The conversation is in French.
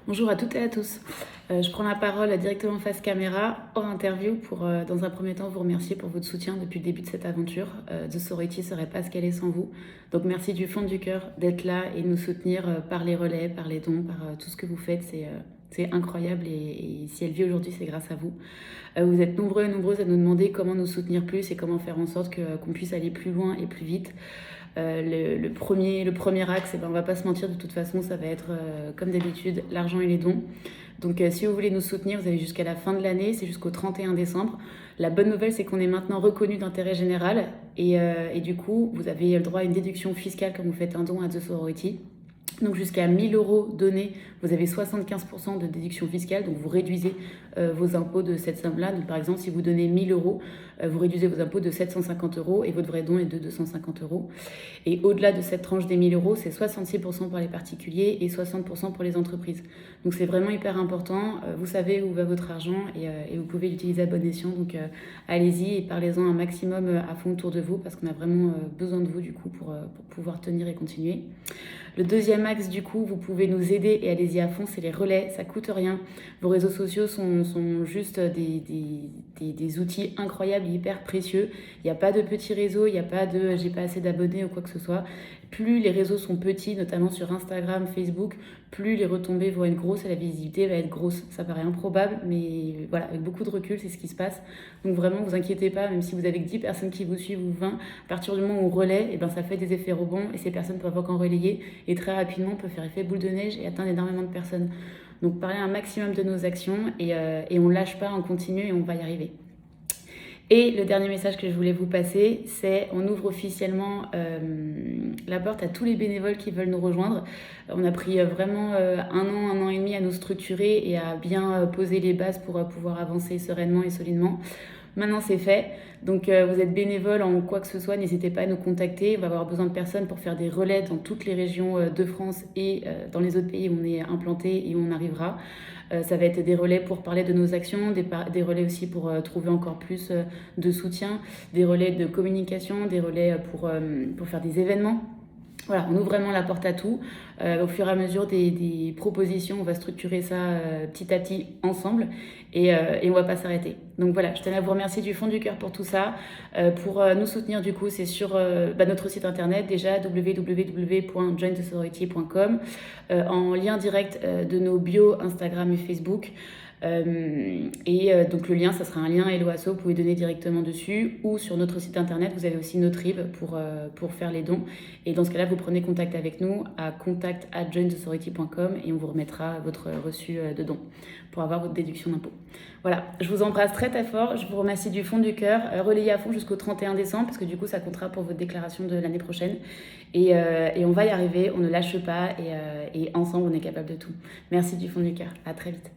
Bonjour à toutes et à tous. Je prends la parole directement face caméra, hors interview, pour dans un premier temps vous remercier pour votre soutien depuis le début de cette aventure. The Sorority ne serait pas ce qu'elle est sans vous. Donc merci du fond du cœur d'être là et de nous soutenir par les relais, par les dons, par tout ce que vous faites. C'est incroyable et si elle vit aujourd'hui, c'est grâce à vous. Vous êtes nombreux et nombreuses à nous demander comment nous soutenir plus et comment faire en sorte qu'on puisse aller plus loin et plus vite. Le premier axe, on va pas se mentir, de toute façon, ça va être comme d'habitude, l'argent et les dons. Donc si vous voulez nous soutenir, vous avez jusqu'à la fin de l'année, c'est jusqu'au 31 décembre. La bonne nouvelle, c'est qu'on est maintenant reconnu d'intérêt général et du coup, vous avez le droit à une déduction fiscale quand vous faites un don à The Sorority. Donc jusqu'à 1 000 € donnés, vous avez 75% de déduction fiscale, donc vous réduisez vos impôts de cette somme-là. Donc par exemple, si vous donnez 1 000 €, vous réduisez vos impôts de 750 € et votre vrai don est de 250 €. Et au-delà de cette tranche des 1 000 €, c'est 66% pour les particuliers et 60% pour les entreprises. Donc c'est vraiment hyper important. Vous savez où va votre argent et vous pouvez l'utiliser à bon escient. Donc allez-y et parlez-en un maximum à fond autour de vous parce qu'on a vraiment besoin de vous du coup pour pouvoir tenir et continuer. Le deuxième axe, du coup, vous pouvez nous aider et allez-y à fond, c'est les relais, ça coûte rien. Vos réseaux sociaux sont juste des outils incroyables, hyper précieux. Il n'y a pas de petits réseaux, il n'y a pas de j'ai pas assez d'abonnés ou quoi que ce soit. Plus les réseaux sont petits, notamment sur Instagram, Facebook, plus les retombées vont être grosses et la visibilité va être grosse. Ça paraît improbable, mais voilà, avec beaucoup de recul, c'est ce qui se passe. Donc vraiment, vous inquiétez pas, même si vous avez que 10 personnes qui vous suivent ou 20, à partir du moment où on relaie, ça fait des effets rebonds et ces personnes peuvent encore relayer et très rapidement on peut faire effet boule de neige et atteindre énormément de personnes. Donc parlez un maximum de nos actions et on lâche pas, on continue et on va y arriver. Et le dernier message que je voulais vous passer, c'est on ouvre officiellement la porte à tous les bénévoles qui veulent nous rejoindre. On a pris vraiment un an et demi à nous structurer et à bien poser les bases pour pouvoir avancer sereinement et solidement. Maintenant, c'est fait. Donc, vous êtes bénévole en quoi que ce soit, n'hésitez pas à nous contacter. On va avoir besoin de personnes pour faire des relais dans toutes les régions de France et dans les autres pays où on est implanté et où on arrivera. Ça va être des relais pour parler de nos actions, des relais aussi pour trouver encore plus de soutien, des relais de communication, des relais pour faire des événements. Voilà, on ouvre vraiment la porte à tout. Au fur et à mesure des propositions, on va structurer ça petit à petit ensemble et on va pas s'arrêter. Donc voilà, je tenais à vous remercier du fond du cœur pour tout ça. Pour nous soutenir, du coup, c'est sur notre site internet déjà www.jointhesorority.com en lien direct de nos bios Instagram et Facebook. Donc le lien, ça sera un lien Hello Asso, vous pouvez donner directement dessus ou sur notre site internet, vous avez aussi notre RIB pour faire les dons et dans ce cas-là, vous prenez contact avec nous à contact@jointhesorority.com et on vous remettra votre reçu de don pour avoir votre déduction d'impôt. Voilà, je vous embrasse très très fort, je vous remercie du fond du cœur, relayez à fond jusqu'au 31 décembre parce que du coup ça comptera pour votre déclaration de l'année prochaine et on va y arriver, on ne lâche pas et ensemble on est capable de tout. Merci du fond du cœur, à très vite.